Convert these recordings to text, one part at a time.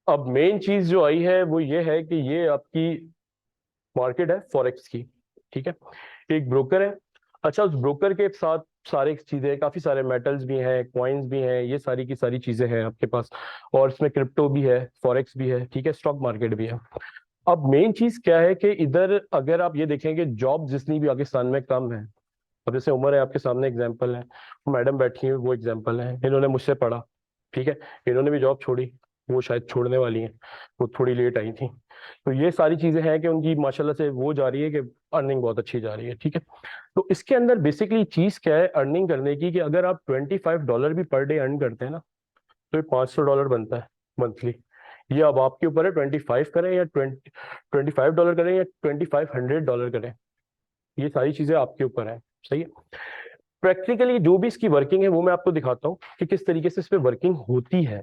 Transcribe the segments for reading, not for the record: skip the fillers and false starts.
अब मेन चीज जो आई है वो ये है कि ये आपकी मार्केट है फॉरेक्स की। ठीक है, एक ब्रोकर है। अच्छा, उस ब्रोकर के साथ सारे चीजें, काफी सारे मेटल्स भी हैं, कॉइन्स भी हैं, ये सारी की सारी चीजें हैं आपके पास। और इसमें क्रिप्टो भी है, फॉरेक्स भी है, ठीक है, स्टॉक मार्केट भी है। अब मेन चीज क्या है कि इधर अगर आप ये देखेंगे, जॉब जितनी भी पाकिस्तान में कम है। अब जैसे उमर है आपके सामने एग्जाम्पल है, मैडम बैठी है वो एग्जाम्पल है, इन्होंने मुझसे पढ़ा, ठीक है, इन्होंने भी जॉब छोड़ी, वो शायद छोड़ने वाली हैं, वो थोड़ी लेट आई थी। तो ये सारी चीजें हैं कि उनकी माशाल्लाह से वो जा रही है कि अर्निंग बहुत अच्छी जा रही है। ठीक है, तो इसके अंदर बेसिकली चीज क्या है अर्निंग करने की, कि अगर आप $25 भी पर डे अर्न करते हैं ना, तो ये $500 बनता है मंथली। ये अब आपके ऊपर है, 25 करें या $25 करें या $2500 करें, ये सारी चीजें आपके ऊपर है। सही है, प्रैक्टिकली जो भी इसकी वर्किंग है वो मैं आपको दिखाता हूँ कि किस तरीके से इस पे वर्किंग होती है।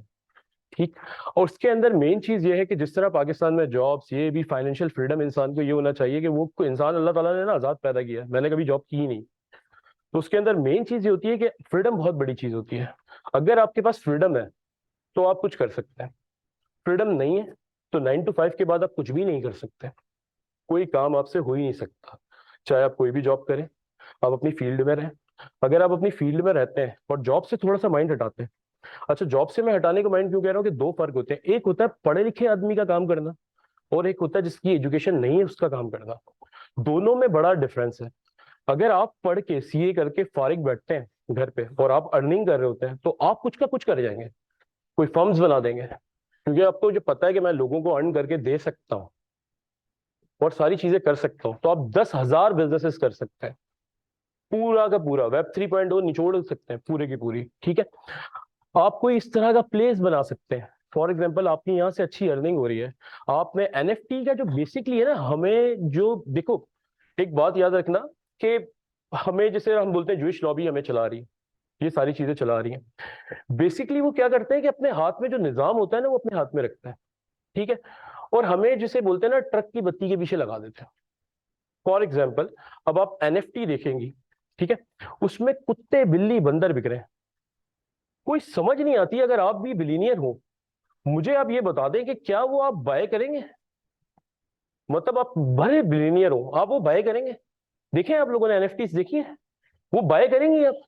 ठीक, और उसके अंदर मेन चीज ये है कि जिस तरह पाकिस्तान में जॉब्स, ये भी फाइनेंशियल फ्रीडम इंसान को ये होना चाहिए कि वो कोई इंसान अल्लाह ताला ने ना आजाद पैदा किया है, मैंने कभी जॉब की ही नहीं। तो उसके अंदर मेन चीज ये होती है कि फ्रीडम बहुत बड़ी चीज होती है। अगर आपके पास फ्रीडम है तो आप कुछ कर सकते हैं, फ्रीडम नहीं है तो 9 to 5 के बाद आप कुछ भी नहीं कर सकते, कोई काम आपसे हो ही नहीं सकता। चाहे आप कोई भी जॉब करें, आप अपनी फील्ड में रहें। अगर आप अपनी फील्ड में रहते हैं और जॉब से थोड़ा सा माइंड हटाते हैं, अच्छा जॉब से मैं हटाने को माइंड क्यों कह रहा हूँ कि दो फर्क होते हैं, एक होता है पढ़े लिखे आदमी का काम करना, और एक होता है जिसकी एजुकेशन नहीं है उसका काम करना। दोनों में बड़ा डिफरेंस है। अगर आप पढ़ के सीए करके फारिग बैठते हैं घर पे और आप अर्निंग कर रहे होते हैं, तो आप कुछ का कुछ कर जाएंगे, कोई फर्म्स बना देंगे, क्योंकि आपको जो पता है कि मैं लोगों को अर्न करके दे सकता हूँ और सारी चीजें कर सकता हूँ, तो आप 10,000 बिजनेसेस कर सकते हैं, पूरा का पूरा वेब 3.0 निचोड़ सकते हैं पूरे की पूरी। ठीक है, आप कोई इस तरह का प्लेस बना सकते हैं। फॉर एग्जाम्पल आपकी यहाँ से अच्छी अर्निंग हो रही है, आपने एनएफटी का जो बेसिकली है ना, हमें जो देखो, एक बात याद रखना कि हमें, जैसे हम बोलते हैं ज्विश लॉबी हमें चला रही है, ये सारी चीजें चला रही हैं, बेसिकली वो क्या करते हैं कि अपने हाथ में जो निजाम होता है ना वो अपने हाथ में रखता है। ठीक है, और हमें जिसे बोलते हैं ना ट्रक की बत्ती के पीछे लगा देते हैं। फॉर एग्जाम्पल अब आप एनएफटी देखेंगी, ठीक है, उसमें कुत्ते बिल्ली बंदर बिक रहे हैं, कोई समझ नहीं आती। अगर आप भी बिलीनियर हो, मुझे आप ये बता दें कि क्या वो आप बाय करेंगे? मतलब आप बड़े बिलीनियर हो, आप वो बाय करेंगे? देखें आप लोगों ने एनएफटी देखी है, वो बाय करेंगे आप?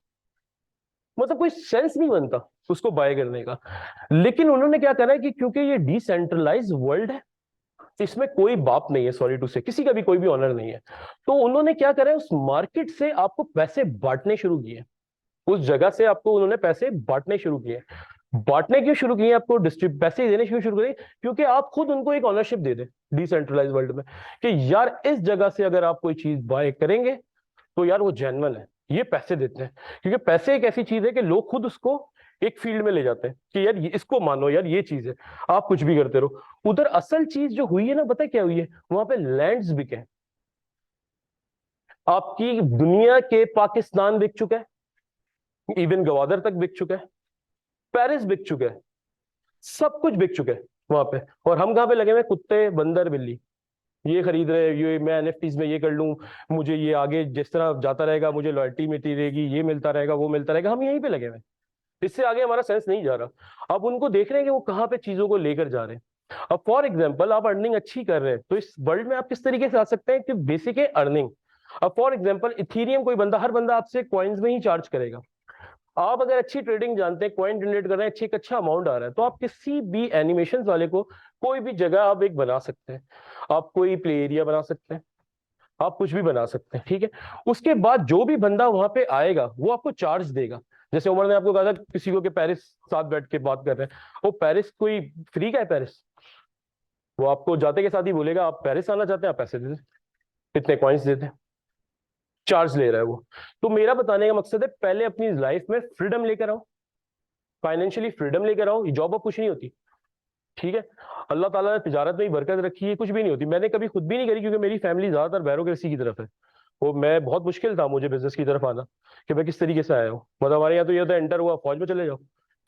मतलब कोई सेंस नहीं बनता उसको बाय करने का। लेकिन उन्होंने क्या करा है कि क्योंकि ये डिसेंट्रलाइज वर्ल्ड है, इसमें कोई बाप नहीं है, सॉरी टू से, किसी का भी कोई भी ऑनर नहीं है, तो उन्होंने क्या करा है, उस मार्केट से आपको पैसे बांटने शुरू किए, उस जगह से आपको उन्होंने पैसे बांटने शुरू किए। बांटने क्यों शुरू किए, आपको डिस्ट्रीब्यूट पैसे देने क्यों शुरू करें? क्योंकि आप खुद उनको एक ऑनरशिप दे दें डिसेंट्रलाइज वर्ल्ड में, कि यार इस जगह से अगर आप कोई चीज बाय करेंगे तो यार वो जेन्युइन है, ये पैसे देते हैं। क्योंकि पैसे एक ऐसी चीज है कि लोग खुद उसको एक फील्ड में ले जाते हैं कि यार इसको मानो, यार ये चीज है, आप कुछ भी करते रहो। उधर असल चीज जो हुई है ना, पता है क्या हुई है, वहां पे लैंड्स बिके हैं। आपकी दुनिया के पाकिस्तान बिक चुका है, इवन गवादर तक बिक चुका है, पेरिस बिक चुका है, सब कुछ बिक चुका है वहां पे। और हम कहाँ पे लगे हुए, कुत्ते बंदर बिल्ली, ये खरीद रहे, ये मैं एनएफटीज में ये कर लूं, मुझे ये आगे जिस तरह जाता रहेगा मुझे लॉयल्टी मिलती रहेगी, ये मिलता रहेगा वो मिलता रहेगा, हम यहीं पे लगे हुए हैं। इससे आगे हमारा सेंस नहीं जा रहा। अब उनको देख रहे हैं कि वो कहाँ पे चीजों को लेकर जा रहे हैं। अब फॉर एग्जाम्पल आप अर्निंग अच्छी कर रहे हैं, तो इस वर्ल्ड में आप किस तरीके से आ सकते हैं कि बेसिक है अर्निंग। अब फॉर एग्जाम्पल इथीरियम, कोई बंदा, हर बंदा आपसे कॉइन्स में ही चार्ज करेगा। आप अगर अच्छी ट्रेडिंग जानते हैं, कॉइन जनरेट कर रहे हैं, अच्छी एक अच्छा अमाउंट आ रहा है, तो आप किसी भी एनिमेशन वाले को कोई भी जगह आप एक बना सकते हैं, आप कोई प्ले एरिया बना सकते हैं, आप कुछ भी बना सकते हैं। ठीक है, उसके बाद जो भी बंदा वहां पे आएगा वो आपको चार्ज देगा। जैसे उमर ने आपको कहा था किसी को कि पेरिस साथ बैठ के बात कर रहे हैं, वो पेरिस कोई फ्री का है पेरिस? वो आपको जाते के साथ ही बोलेगा आप पेरिस आना चाहते हैं, आप पैसे दे दें, इतने कॉइन्स देते हैं, चार्ज ले रहा है वो। तो मेरा बताने का मकसद है, पहले अपनी लाइफ में फ्रीडम लेकर आओ, फाइनेंशियली फ्रीडम लेकर आओ। ये जॉब अब कुछ नहीं होती, ठीक है, अल्लाह ताला ने तिजारत में ही बरकत रखी है, कुछ भी नहीं होती। मैंने कभी खुद भी नहीं करी, क्योंकि मेरी फैमिली ज्यादातर ब्यूरोक्रेसी की तरफ है। वो मैं बहुत मुश्किल था मुझे बिजनेस की तरफ आना, कि मैं किस तरीके से आया हूँ। मतलब हमारे यहाँ तो ये होता है, एंटर हुआ फौज में चले जाओ,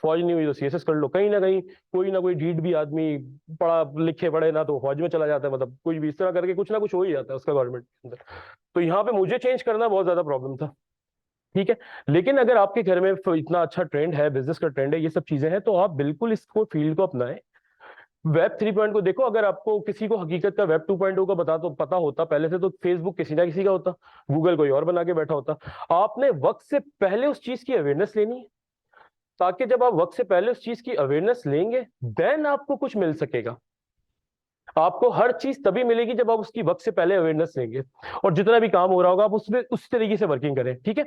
फौज नहीं हुई तो सीएसएस कर लो, कहीं ना कोई डीड भी आदमी पढ़ा लिखे पढ़े ना तो फौज में चला जाता है, मतलब कुछ भी इस तरह करके कुछ ना कुछ हो ही जाता है उसका गवर्नमेंट के अंदर। तो यहाँ पे मुझे चेंज करना बहुत ज्यादा प्रॉब्लम था। ठीक है, लेकिन अगर आपके घर में इतना अच्छा ट्रेंड है, बिजनेस का ट्रेंड है, ये सब चीजें हैं, तो आप बिल्कुल इसको फील्ड को अपनाएं। वेब 3.0 को देखो, अगर आपको किसी को हकीकत का वेब 2.0 का पता होता पहले से, तो फेसबुक किसी ना किसी का होता, गूगल कोई और बना के बैठा होता। आपने वक्त से पहले उस चीज की अवेयरनेस लेनी है, ताकि जब आप वक्त से पहले उस चीज की अवेयरनेस लेंगे देन आपको कुछ मिल सकेगा। आपको हर चीज तभी मिलेगी जब आप उसकी वक्त से पहले अवेयरनेस लेंगे, और जितना भी काम हो रहा होगा आप उसमें उस तरीके से वर्किंग करें, ठीक है।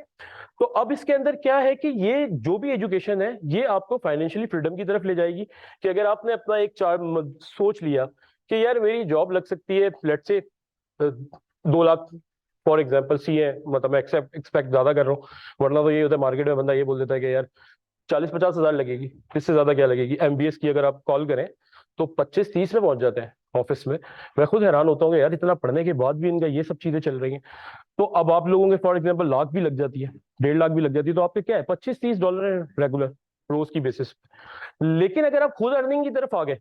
तो अब इसके अंदर क्या है कि ये जो भी एजुकेशन है ये आपको फाइनेंशियली फ्रीडम की तरफ ले जाएगी। कि अगर आपने अपना एक सोच लिया कि यार मेरी जॉब लग सकती है लेट से 2 लाख फॉर एग्जाम्पल, सी है, मतलब मैं एक्सपेक्ट ज्यादा कर रहा हूँ, वरना तो ये होता है मार्केट में बंदा ये बोल देता है कि यार 40-50 हजार लगेगी, इससे ज्यादा क्या लगेगी। एमबीएस की अगर आप कॉल करें तो 25-30 में पहुंच जाते हैं ऑफिस में। मैं खुद हैरान होता हूँ यार, इतना पढ़ने के बाद भी इनका ये सब चीजें चल रही हैं। तो अब आप लोगों के फॉर एग्जाम्पल लाख भी लग जाती है, 1.5 लाख भी लग जाती है, तो आपके क्या है, $25-30 है रेगुलर रोज की बेसिस पे। लेकिन अगर आप खुद अर्निंग की तरफ आ गए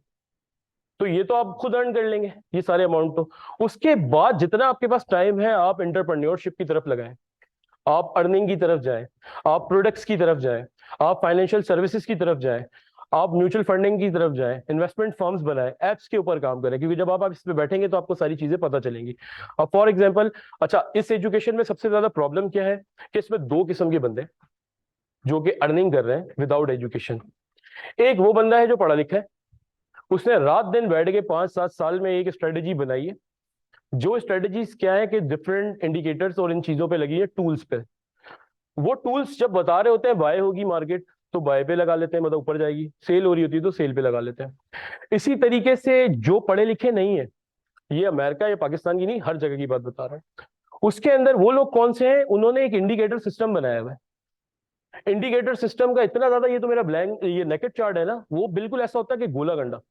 तो ये तो आप खुद अर्न कर लेंगे ये सारे अमाउंट। तो उसके बाद जितना आपके पास टाइम है आप एंटरप्रेन्योरशिप की तरफ लगाएं, आप अर्निंग की तरफ जाएं, आप प्रोडक्ट्स की तरफ जाएं, आप फाइनेंशियल सर्विसेज की तरफ जाएं, आप म्यूचुअल फंडिंग की तरफ जाएं, इन्वेस्टमेंट फर्म्स बनाएं, एप्स के ऊपर काम करें, क्योंकि जब आप इस पे बैठेंगे तो आपको सारी चीजें पता चलेंगी। अब फॉर एग्जांपल, अच्छा इस एजुकेशन में सबसे ज्यादा प्रॉब्लम क्या है कि इसमें 2 किस्म के बंदे जो कि अर्निंग कर रहे हैं विदाउट एजुकेशन। एक वो बंदा है जो पढ़ा लिखा है, उसने रात दिन बैठ के 5-7 साल में एक स्ट्रेटेजी बनाई है। जो स्ट्रेटेजीज क्या है कि डिफरेंट इंडिकेटर्स और इन चीजों पे लगी है, टूल्स पे। वो टूल्स जब बता रहे होते हैं बाय होगी मार्केट तो बाय पे लगा लेते हैं, मतलब ऊपर जाएगी, सेल हो रही होती है तो सेल पे लगा लेते हैं। इसी तरीके से जो पढ़े लिखे नहीं है, ये अमेरिका या पाकिस्तान की नहीं, हर जगह की बात बता रहा है, उसके अंदर वो लोग कौन से हैं, उन्होंने एक इंडिकेटर सिस्टम बनाया हुआ है। इंडिकेटर सिस्टम का इतना ज्यादा, ये तो मेरा ब्लैंक ये नेकेड चार्ट है ना, वो बिल्कुल ऐसा होता है कि गोला गंडा,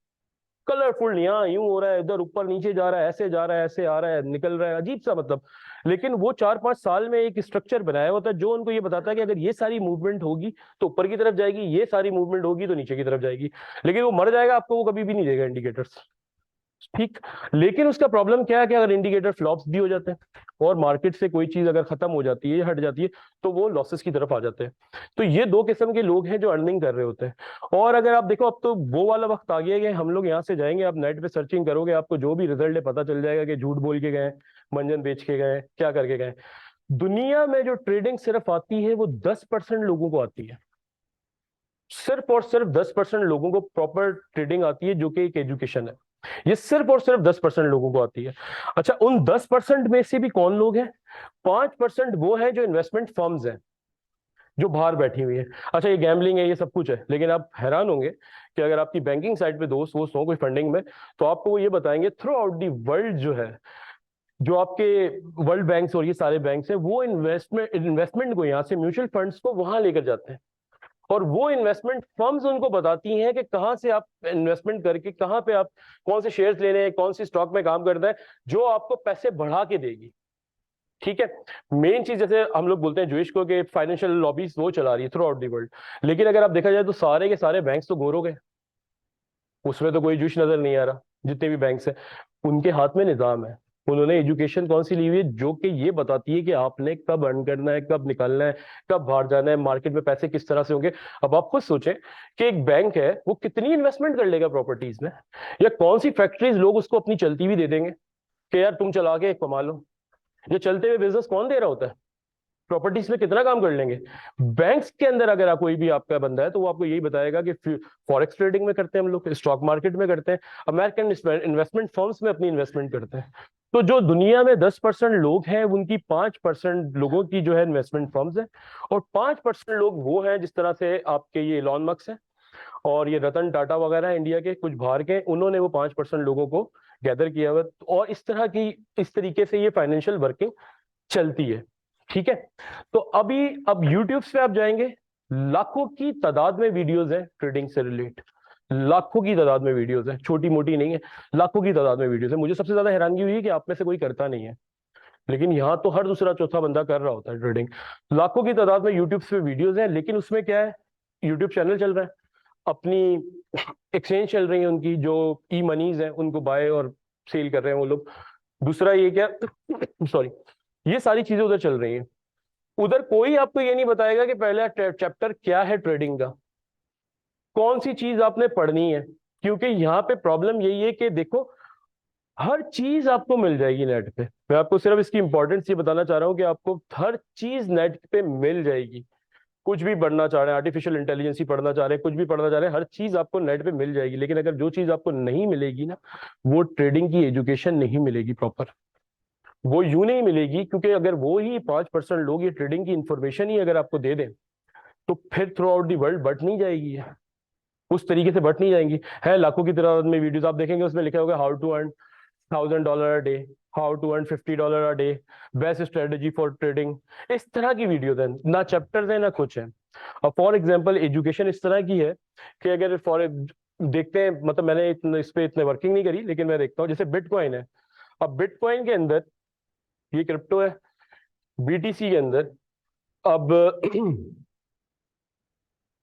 कलरफुल, यहाँ यूं हो रहा है, इधर ऊपर नीचे जा रहा है, ऐसे जा रहा है, ऐसे आ रहा है, निकल रहा है, अजीब सा मतलब। लेकिन वो 4-5 साल में एक स्ट्रक्चर बनाया होता है जो उनको ये बताता है कि अगर ये सारी मूवमेंट होगी तो ऊपर की तरफ जाएगी, ये सारी मूवमेंट होगी तो नीचे की तरफ जाएगी। लेकिन वो मर जाएगा, आपको वो कभी भी नहीं देगा इंडिकेटर्स, ठीक। लेकिन उसका प्रॉब्लम क्या है कि अगर इंडिकेटर फ्लॉप्स भी हो जाते हैं और मार्केट से कोई चीज अगर खत्म हो जाती है, हट जाती है, तो वो लॉसेस की तरफ आ जाते हैं। तो ये 2 किस्म के लोग हैं जो अर्निंग कर रहे होते हैं। और अगर आप देखो, अब तो वो वाला वक्त आ गया है कि हम लोग यहाँ से जाएंगे, आप नेट पे सर्चिंग करोगे, आपको जो भी रिजल्ट है पता चल जाएगा कि झूठ बोल के गए, मंजन बेच के गए, क्या करके गए। दुनिया में जो ट्रेडिंग सिर्फ आती है वो 10% लोगों को आती है, सिर्फ और सिर्फ 10% लोगों को प्रॉपर ट्रेडिंग आती है, जो कि एक एजुकेशन है। ये सिर्फ और सिर्फ 10% लोगों को आती है। अच्छा, उन 10% में से भी कौन लोग हैं, 5% वो है जो इन्वेस्टमेंट फर्म्स हैं, जो बाहर बैठी हुई है। अच्छा, ये गैम्बलिंग है, ये सब कुछ है, लेकिन आप हैरान होंगे कि अगर आपकी बैंकिंग साइड पे दोस्त वोस्त हो कोई फंडिंग में, तो आपको वो ये बताएंगे थ्रू आउट दी वर्ल्ड जो है, जो आपके वर्ल्ड बैंक्स और ये सारे बैंक्स हैं, वो इन्वेस्टमेंट को, यहाँ से म्यूचुअल फंड्स को वहां लेकर जाते हैं, और वो इन्वेस्टमेंट फर्म्स उनको बताती हैं कि कहां से आप इन्वेस्टमेंट करके, कहां पे आप कौन से शेयर्स लेने हैं, कौन सी स्टॉक में काम करना है, जो आपको पैसे बढ़ा के देगी, ठीक है। मेन चीज जैसे हम लोग बोलते हैं जूश को कि फाइनेंशियल लॉबीज वो चला रही है थ्रू आउट दी वर्ल्ड, लेकिन अगर आप देखा जाए तो सारे के सारे बैंक्स तो गोरों के, उसमें तो कोई जूश नजर नहीं आ रहा। जितने भी बैंक्स हैं उनके हाथ में निजाम है, उन्होंने एजुकेशन कौन सी ली हुई है जो कि ये बताती है कि आपने कब अर्न करना है, कब निकलना है, कब बाहर जाना है, मार्केट में पैसे किस तरह से होंगे। अब आप खुद सोचें कि एक बैंक है वो कितनी इन्वेस्टमेंट कर लेगा प्रॉपर्टीज में, या कौन सी फैक्ट्रीज लोग उसको अपनी चलती हुई दे देंगे कि यार तुम चला के कमा लो। ये चलते हुए बिजनेस कौन दे रहा होता है, प्रॉपर्टीज में कितना काम कर लेंगे। बैंक्स के अंदर अगर आप कोई भी आपका बंदा है तो वो आपको यही बताएगा कि फॉरेक्स ट्रेडिंग में करते हैं हम लोग, स्टॉक मार्केट में करते हैं, अमेरिकन इन्वेस्टमेंट फर्म्स में अपनी इन्वेस्टमेंट करते हैं। तो जो दुनिया में 10% लोग हैं उनकी 5% लोगों की जो है इन्वेस्टमेंट फर्म्स है, और 5% लोग वो हैं जिस तरह से आपके ये इलॉन मस्क है और ये रतन टाटा वगैरह इंडिया के कुछ बाहर के, उन्होंने वो 5% लोगों को गैदर किया हुआ, और इस तरह की, इस तरीके से ये फाइनेंशियल वर्किंग चलती है, ठीक है। तो अभी अब यूट्यूब पे आप जाएंगे, लाखों की तादाद में वीडियोस हैं ट्रेडिंग से रिलेट, लाखों की तादाद में वीडियोस हैं, छोटी मोटी नहीं है, लाखों की तादाद में वीडियोस है। मुझे सबसे ज्यादा हैरानगी हुई कि आप में से कोई करता नहीं है, लेकिन यहाँ तो हर दूसरा चौथा बंदा कर रहा होता है ट्रेडिंग। लाखों की तादाद में यूट्यूब पे वीडियोस हैं, लेकिन उसमें क्या है, यूट्यूब चैनल चल रहा है, अपनी एक्सचेंज चल रही है उनकी, जो ई मनीज है उनको बाय और सेल कर रहे हैं वो लोग। दूसरा ये क्या सॉरी, ये सारी चीजें उधर चल रही हैं। उधर कोई आपको ये नहीं बताएगा कि पहला चैप्टर क्या है ट्रेडिंग का, कौन सी चीज आपने पढ़नी है, क्योंकि यहाँ पे प्रॉब्लम यही है कि देखो हर चीज आपको मिल जाएगी नेट पे। मैं आपको सिर्फ इसकी इंपॉर्टेंस ये बताना चाह रहा हूँ कि आपको हर चीज नेट पे मिल जाएगी। कुछ भी पढ़ना चाह रहे हैं, आर्टिफिशियल इंटेलिजेंस ही पढ़ना चाह रहे हैं, कुछ भी पढ़ना चाह रहे हैं, हर चीज आपको नेट पे मिल जाएगी। लेकिन अगर जो चीज आपको नहीं मिलेगी ना, वो ट्रेडिंग की एजुकेशन नहीं मिलेगी प्रॉपर। वो यूं नहीं मिलेगी, क्योंकि अगर वो ही 5% लोग ये ट्रेडिंग की इंफॉर्मेशन ही अगर आपको दे दें, तो फिर through out the world but नहीं जाएगी, उस तरीके से बट नहीं जाएंगी। है लाखों की तरह में वीडियोस आप देखेंगे, उसमें लिखा होगा how to earn $1,000 a day, how to earn $50 a day, best strategy for trading. इस तरह की वीडियोस हैं, ना चैप्टर्स हैं ना कुछ है। अब फॉर एग्जांपल एजुकेशन इस तरह की है कि अगर फॉर देखते हैं, मतलब मैंने इस पे इतने वर्किंग नहीं करी, लेकिन मैं देखता हूँ जैसे बिटकॉइन है। अब बिटकॉइन के अंदर ये क्रिप्टो है, बीटीसी के अंदर अब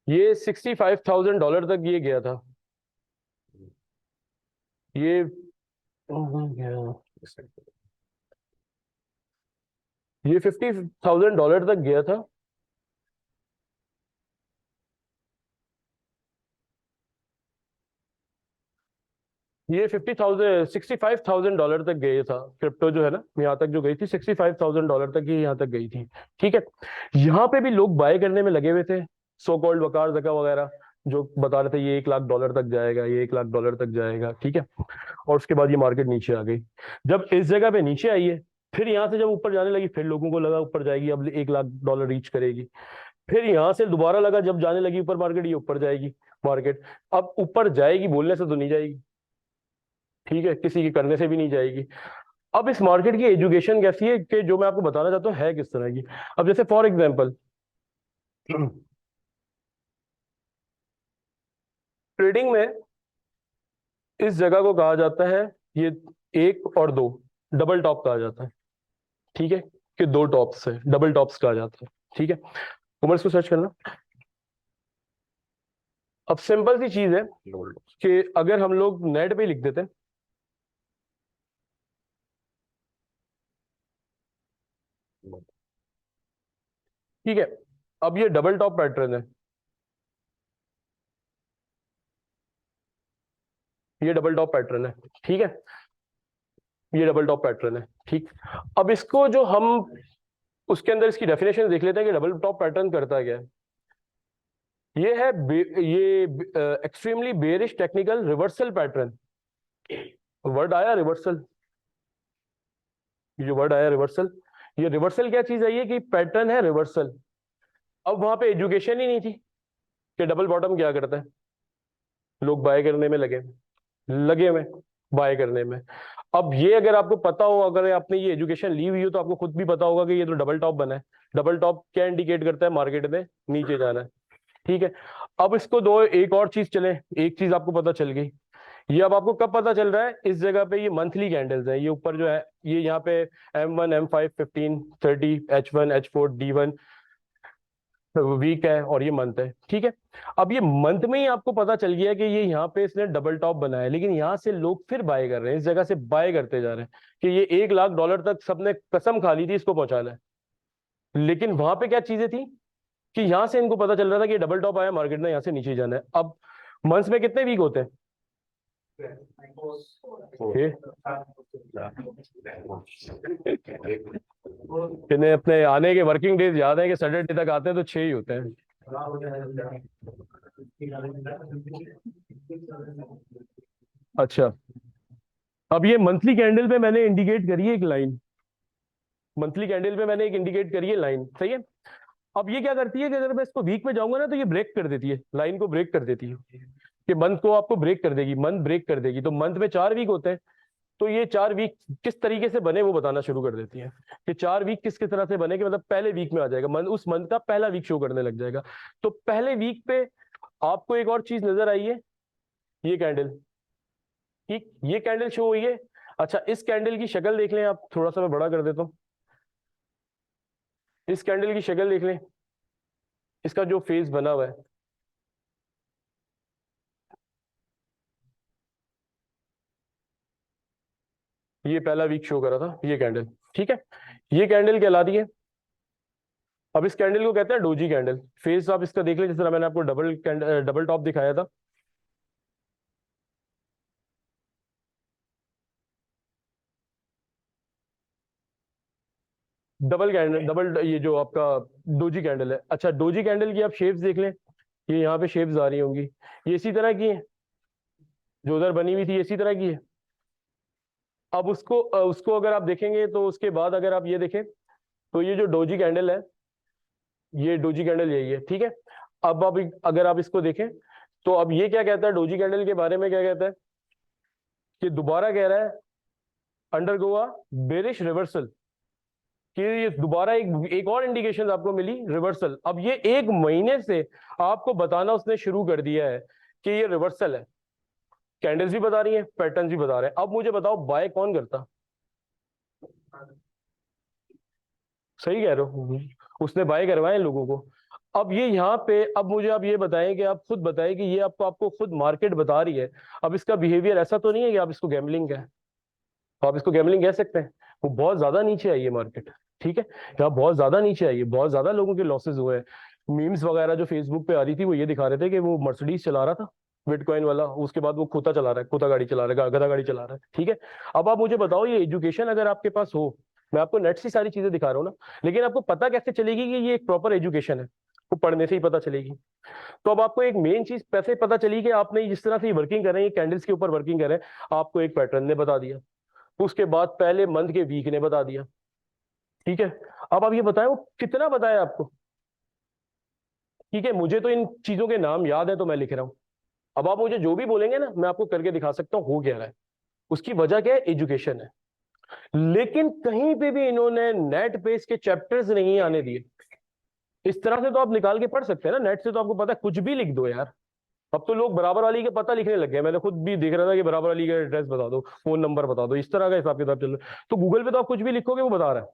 ये $65,000 तक ये गया था। ये ये $50,000 तक गया था। ये $65,000 तक गए था क्रिप्टो जो है ना, यहाँ तक जो गई थी $65,000 तक ही यहाँ तक गई थी। ठीक है, यहाँ पे भी लोग बाय करने में लगे हुए थे, सो कॉल्ड वकार जका वगैरह, जो बता रहे थे ये $1,00,000 तक जाएगा, ये $1,00,000 तक जाएगा। ठीक है, और उसके बाद ये मार्केट नीचे आ गई। जब इस जगह पे नीचे आई है, फिर यहाँ से जब ऊपर जाने लगी, फिर लोगों को लगा ऊपर जाएगी, अब $1,00,000 रीच करेगी। फिर यहाँ से दोबारा लगा जब जाने लगी ऊपर मार्केट, ये ऊपर जाएगी मार्केट। अब ऊपर जाएगी बोलने से तो नहीं जाएगी, ठीक है, किसी के करने से भी नहीं जाएगी। अब इस मार्केट की एजुकेशन कैसी है कि जो मैं आपको बताना चाहता हूँ है किस तरह की। अब जैसे फॉर एग्जांपल ट्रेडिंग में इस जगह को कहा जाता है, ये 1 और 2 डबल टॉप कहा जाता है। ठीक है, कि 2 टॉप्स है, डबल टॉप्स कहा जाता है। ठीक है, उमर इसको सर्च करना। अब सिंपल सी चीज है कि अगर हम लोग नेट पे लिख देते हैं, ठीक है, अब ये डबल टॉप पैटर्न है, ये डबल टॉप पैटर्न है। ठीक है, ये डबल टॉप पैटर्न है। ठीक, अब इसको जो हम उसके अंदर इसकी डेफिनेशन देख लेते हैं कि डबल टॉप पैटर्न करता क्या है। ये है ये extremely bearish technical reversal pattern. Word आया रिवर्सल, ये जो वर्ड आया रिवर्सल, ये रिवर्सल क्या चीज है, ये कि पैटर्न है रिवर्सल। अब वहां पे एजुकेशन ही नहीं थी कि डबल बॉटम क्या करता है, लोग बाय करने में लगे हुए बाय करने में। अब ये अगर आपको पता हो, अगर आपने ये एजुकेशन ली हुई हो, तो आपको खुद भी पता होगा कि ये तो डबल टॉप बना है। डबल टॉप क्या इंडिकेट करता है, मार्केट में नीचे जाना है। ठीक है, अब इसको दो एक और चीज चले, एक चीज आपको पता चल गई। ये अब आपको कब पता चल रहा है, इस जगह पे ये मंथली कैंडल्स है, ये ऊपर जो है ये यहाँ पे M1 M5 15 30 H1 H4 D1 week है, और ये मंथ है। ठीक है, अब ये मंथ में ही आपको पता चल गया कि ये यहाँ पे इसने डबल टॉप बनाया, लेकिन यहाँ से लोग फिर बाय कर रहे हैं, इस जगह से बाय करते जा रहे हैं कि ये $1,00,000 तक सबने कसम खा ली थी इसको पहुंचाना है। लेकिन वहां पे क्या चीजें थी कि यहाँ से इनको पता चल रहा था कि डबल टॉप आया मार्केट में, यहाँ से नीचे जाना है। अब मंथ्स में कितने वीक होते हैं, इन्हें अपने आने के वर्किंग डेज याद है कि सैटरडे तक आते हैं तो 6 ही होते हैं। अच्छा, अब ये मंथली कैंडल पे मैंने इंडिकेट करी है एक लाइन, मंथली कैंडल पे मैंने एक इंडिकेट करी है लाइन, सही है। अब ये क्या करती है कि अगर मैं इसको वीक में जाऊंगा ना, तो ये ब्रेक कर देती है, लाइन को ब्रेक कर देती है, कि मंथ को आपको ब्रेक कर देगी, मंथ ब्रेक कर देगी। तो मंथ में 4 वीक होते हैं, तो ये 4 वीक किस तरीके से बने वो बताना शुरू कर देती है कि 4 वीक किस किस तरह से बने, कि मतलब पहले वीक में आ जाएगा मंथ, उस मंथ का पहला वीक शो करने लग जाएगा। तो पहले वीक पे आपको एक और चीज नजर आई है, ये कैंडल, ठीक, ये कैंडल शो हुई है। अच्छा, इस कैंडल की शक्ल देख लें आप, थोड़ा सा मैं बड़ा कर देता हूँ, इस कैंडल की शक्ल देख लें, इसका जो फेस बना हुआ है, ये पहला वीक शो कर रहा था ये कैंडल। ठीक है, ये कैंडल कहलाती है, अब इस कैंडल को कहते हैं डोजी कैंडल। फेस आप इसका देख लें, जिस तरह मैंने आपको डबल टॉप दिखाया था, डबल कैंडल, डबल ये जो आपका डोजी कैंडल है। अच्छा, डोजी कैंडल की आप शेप्स देख लें, ये यहाँ पे शेप्स आ रही होंगी, ये इसी तरह की है, जो उधर बनी हुई थी इसी तरह की है। अब उसको अगर आप देखेंगे तो उसके बाद अगर आप ये देखें तो ये जो डोजी कैंडल है, ये डोजी कैंडल यही है, ठीक है। अब अगर आप इसको देखें तो अब ये क्या कहता है डोजी कैंडल के बारे में, क्या कहता है कि दोबारा कह रहा है अंडरगो अ बेरिश रिवर्सल, कि ये दोबारा एक और इंडिकेशन आपको मिली रिवर्सल। अब ये 1 महीने से आपको बताना उसने शुरू कर दिया है कि ये रिवर्सल है, कैंडल्स भी बता रही हैं, पैटर्न्स भी बता रहे हैं। अब मुझे बताओ बाय कौन करता? सही कह रहे हो, उसने बाय करवाए लोगों को। अब ये यहाँ पे, अब मुझे आप ये बताएं कि आप खुद बताएं कि ये आपको खुद मार्केट बता रही है। अब इसका बिहेवियर ऐसा तो नहीं है कि आप इसको गैम्बलिंग है, तो आप इसको गैम्बलिंग कह सकते हैं। वो बहुत ज्यादा नीचे आई है मार्केट, ठीक है, यहाँ बहुत ज्यादा नीचे आई है, बहुत ज्यादा लोगों के लॉसेज हुए हैं। मीम्स वगैरह जो फेसबुक पे आ रही थी वो ये दिखा रहे थे कि वो मर्सिडीज चला रहा था बिटकॉइन वाला, उसके बाद वो खोता चला रहा है, खोता गाड़ी चला रहा है, गधा गाड़ी चला रहा है, ठीक है। अब आप मुझे बताओ, ये एजुकेशन अगर आपके पास हो, मैं आपको नेट से सारी चीजें दिखा रहा हूँ ना, लेकिन आपको पता कैसे चलेगी कि ये एक प्रॉपर एजुकेशन है? वो पढ़ने से ही पता चलेगी। तो अब आपको एक मेन चीज पैसे पता चली कि आपने जिस तरह से वर्किंग कर रहे हैं, कैंडल्स के ऊपर वर्किंग कर रहे हैं, आपको एक पैटर्न ने बता दिया, उसके बाद पहले मंथ के वीक ने बता दिया, ठीक है। अब आप ये बताएं वो कितना बताया आपको, ठीक है। मुझे तो इन चीजों के नाम याद है तो मैं लिख रहा हूं। अब आप मुझे जो भी बोलेंगे ना, मैं आपको करके दिखा सकता हूं हो क्या रहा है। उसकी वजह क्या है? एजुकेशन है। लेकिन कहीं पे भी इन्होंने नेट पे इसके चैप्टर्स नहीं आने दिए। इस तरह से तो आप निकाल के पढ़ सकते हैं ना, नेट से तो आपको पता है, कुछ भी लिख दो यार। अब तो लोग बराबर वाली के पता लिखने लग गए, मैंने खुद भी देख रहा था कि बराबर वाली का एड्रेस बता दो, फोन नंबर बता दो, इस तरह का हिसाब किताब चल रहा है। तो गूगल पे तो आप कुछ भी लिखोगे वो बता रहा है,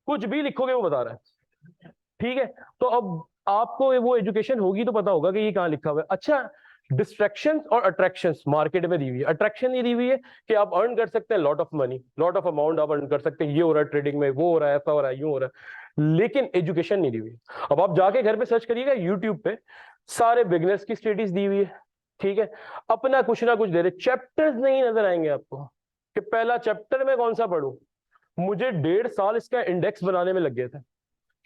कुछ भी लिखोगे वो बता रहा है, ठीक है। तो अब आपको वो एजुकेशन होगी तो पता होगा कि ये कहाँ लिखा हुआ है। अच्छा, डिस्ट्रैक्शन और अट्रैक्शंस मार्केट में दी हुई है। अट्रैक्शन ये दी हुई है कि आप अर्न कर सकते हैं lot of money, lot of amount आप अर्न कर सकते हैं, ये हो रहा है ट्रेडिंग में, वो हो रहा है, ऐसा हो रहा है, यूं हो रहा है, लेकिन एजुकेशन नहीं दी हुई। अब आप जाके घर पे सर्च करिएगा यूट्यूब पे, सारे बिगनर्स की स्टडीज दी हुई है, ठीक है। अपना कुछ ना कुछ दे रहे, चैप्टर्स नहीं नजर आएंगे आपको कि पहला चैप्टर में कौन सा पढ़ूं। मुझे 1.5 साल इसका इंडेक्स बनाने में लग गया था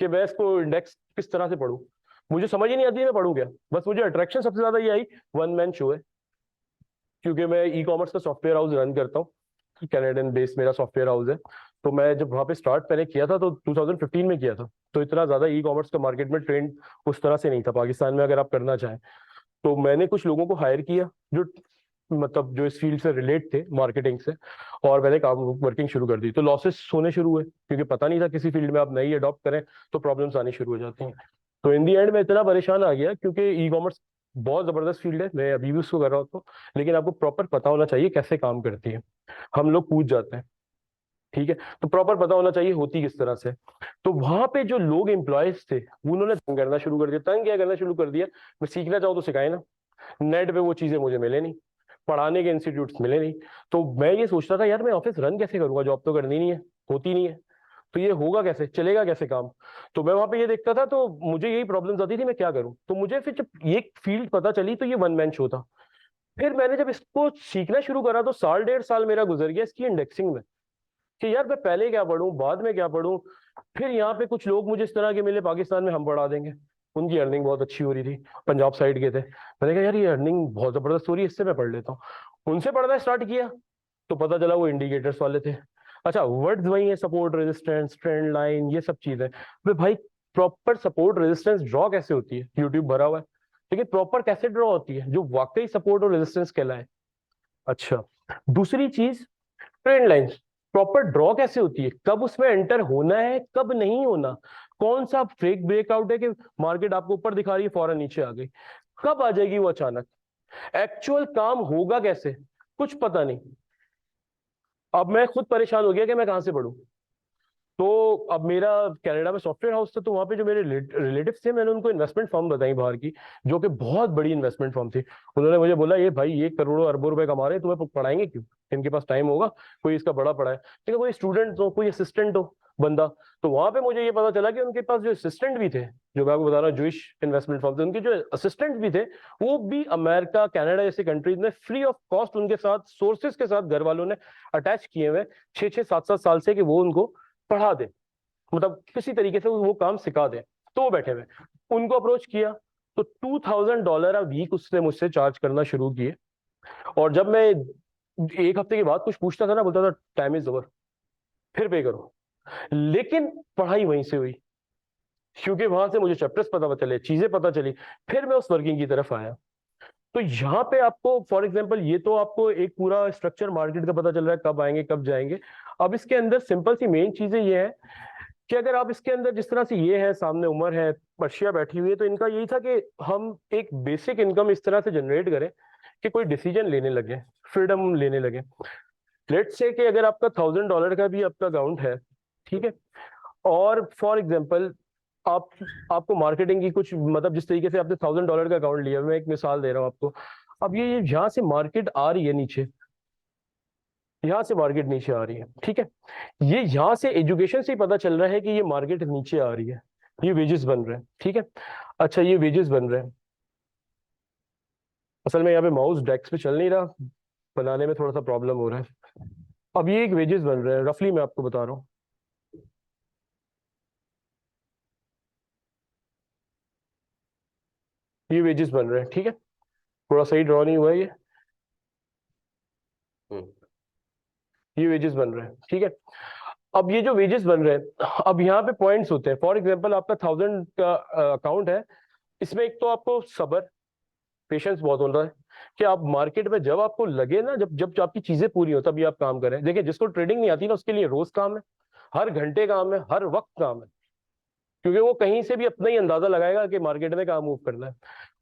कि मैं इसको इंडेक्स किस तरह से पढूं, मुझे समझ ही नहीं आती मैं पढूं क्या। बस मुझे अट्रैक्शन सबसे ज्यादा ये आई, वन मैन शो है, क्योंकि मैं ई कॉमर्स का सॉफ्टवेयर हाउस रन करता हूँ, कैनेडियन बेस्ड मेरा सॉफ्टवेयर हाउस है। तो मैं जब वहाँ पे स्टार्ट पहले किया था तो 2015 में किया था, तो इतना ज्यादा ई कॉमर्स का मार्केट में ट्रेंड उस तरह से नहीं था पाकिस्तान में, अगर आप करना चाहें। तो मैंने कुछ लोगों को हायर किया जो मतलब जो इस फील्ड से रिलेट थे मार्केटिंग से, और मैंने काम वर्किंग शुरू कर दी। तो लॉसेस होने शुरू हुए क्योंकि पता नहीं था किसी फील्ड में आप नई अडॉप्ट करें तो प्रॉब्लम्स आनी शुरू हो जाती हैं। तो इन दी एंड मैं इतना परेशान आ गया, क्योंकि ई कॉमर्स बहुत जबरदस्त फील्ड है, मैं अभी भी उसको कर रहा हूँ, लेकिन आपको प्रॉपर पता होना चाहिए कैसे काम करती है। हम लोग पूछ जाते हैं, ठीक है, तो प्रॉपर पता होना चाहिए होती किस तरह से। तो वहां पे जो लोग एम्प्लॉयज थे उन्होंने तंग करना शुरू कर दिया, तंग क्या करना शुरू कर दिया, मैं सीखना चाहूँ तो सिखाए ना, नेट पे वो चीजें मुझे मिले नहीं, पढ़ाने के इंस्टीट्यूट्स मिले नहीं। तो मैं ये सोचता था यार मैं ऑफिस रन कैसे करूंगा, जॉब तो करनी नहीं है, होती नहीं है, तो ये होगा कैसे, चलेगा कैसे काम। तो मैं वहां पे ये देखता था, तो मुझे यही प्रॉब्लम्स आती थी, मैं क्या करूं। तो मुझे फिर जब ये फील्ड पता चली तो ये वन मैन शो था। फिर मैंने जब इसको सीखना शुरू करा तो 1.5 साल मेरा गुजर गया इसकी इंडेक्सिंग में, कि यार मैं पहले क्या पढ़ूं बाद में क्या पढ़ूं। फिर यहाँ पे कुछ लोग मुझे इस तरह के मिले पाकिस्तान में, हम पढ़ा देंगे, उनकी अर्निंग बहुत अच्छी हो रही थी, पंजाब साइड के थे। मैंने कहा यार ये अर्निंग बहुत जबरदस्त हो रही है, इससे मैं पढ़ लेता हूँ। उनसे पढ़ना स्टार्ट किया तो पता चला वो इंडिकेटर्स वाले थे। अच्छा, वर्ड्स वही है, सपोर्ट रेजिस्टेंस ट्रेंड लाइन, ये सब चीजें। भाई प्रॉपर सपोर्ट रेजिस्टेंस ड्रॉ कैसे होती है, यूट्यूब भरा हुआ है, लेकिन प्रॉपर कैसे ड्रॉ होती है जो वाकई सपोर्ट और रेजिस्टेंस कहलाए। अच्छा, दूसरी चीज ट्रेंड लाइंस प्रॉपर ड्रॉ कैसे होती है, कब उसमें एंटर होना है कब नहीं होना, कौन सा फेक ब्रेकआउट है कि मार्केट आपको ऊपर दिखा रही है फौरन नीचे आ गई, कब आ जाएगी वो अचानक, एक्चुअल काम होगा कैसे, कुछ पता नहीं। अब मैं खुद परेशान हो गया कि मैं कहां से पढूं। तो अब मेरा कनाडा में सॉफ्टवेयर हाउस था, तो वहां पे जो मेरे रिलेटिव थे मैंने उनको इन्वेस्टमेंट फर्म बताई बाहर की, जो कि बहुत बड़ी इन्वेस्टमेंट फर्म थी। उन्होंने मुझे बोला ये भाई ये करोड़ों अरबों रुपए कमा रहे हैं, तुम्हें पढ़ाएंगे क्यों, इनके पास टाइम होगा, कोई इसका बड़ा पढ़ा है, ठीक है, कोई स्टूडेंट हो कोई असिस्टेंट हो बंदा। तो वहां पे मुझे ये पता चला कि उनके पास जो असिस्टेंट भी थे, जो मैं आपको बता रहा हूँ जूइश इन्वेस्टमेंट फर्म थे, उनके जो असिस्टेंट भी थे वो भी अमेरिका कनाडा जैसे कंट्रीज में फ्री ऑफ कॉस्ट उनके साथ सोर्सेज के साथ घर वालों ने अटैच किए हुए 6-6 7-7 साल से, कि वो उनको पढ़ा दे। मतलब किसी तरीके से वो काम सिखा दें, तो वो बैठे हुए। उनको अप्रोच किया तो $2000 अ वीक उसने मुझसे चार्ज करना शुरू किए। और जब मैं एक हफ्ते के बाद कुछ पूछता था ना, बोलता था टाइम इज ओवर, फिर पे करो। लेकिन पढ़ाई वहीं से हुई, क्योंकि वहां से मुझे चैप्टर्स पता चले, चीजें पता चली, फिर मैं उस वर्किंग की तरफ आया। तो यहाँ पे आपको फॉर एग्जांपल, ये तो आपको एक पूरा स्ट्रक्चर मार्केट का पता चल रहा है, कब आएंगे कब जाएंगे। अब इसके अंदर सिंपल सी मेन चीजें ये है कि अगर आप इसके अंदर जिस तरह से ये है, सामने उमर है, पर्शिया बैठी हुई है, तो इनका यही था कि हम एक बेसिक इनकम इस तरह से जनरेट करें कि कोई डिसीजन लेने लगे, फ्रीडम लेने लगे। लेट्स से कि अगर आपका $1000 का भी आपका अकाउंट है, ठीक है, और फॉर एग्जांपल आप आपको मार्केटिंग की कुछ, मतलब जिस तरीके से आपने $1000 का अकाउंट लिया, मैं एक मिसाल दे रहा हूँ आपको। अब ये यहाँ से मार्केट आ रही है नीचे, यहाँ से मार्केट नीचे आ रही है, ठीक है, ये यहाँ से एजुकेशन से ही पता चल रहा है कि ये मार्केट नीचे आ रही है, ये वेजेस बन रहे हैं, ठीक है। अच्छा, ये वेजेस बन रहे हैं, असल में यहाँ पे माउस डेस्क पे चल नहीं रहा, बनाने में थोड़ा सा प्रॉब्लम हो रहा है। अब ये एक वेजेस बन रहे हैं, रफली मैं आपको बता रहा हूँ, ये वेजेस बन रहे हैं, ठीक है, थोड़ा सही ड्रॉ नहीं हुआ है ये। ये वेजेस बन रहे हैं, ठीक है। अब ये जो वेजेस बन रहे हैं, अब यहाँ पे पॉइंट्स होते हैं। फॉर एग्जांपल आपका 1000 का अकाउंट है, इसमें एक तो आपको सब्र, पेशेंस बहुत होना है कि आप मार्केट में जब आपको लगे ना, जब जब आपकी चीजें पूरी हो तभी आप काम करें। देखिए, जिसको ट्रेडिंग नहीं आती ना, उसके लिए रोज काम है, हर घंटे काम है, हर वक्त काम है, क्योंकि वो कहीं से भी अपना ही अंदाजा लगाएगा कि मार्केट में कहाँ मूव करना है।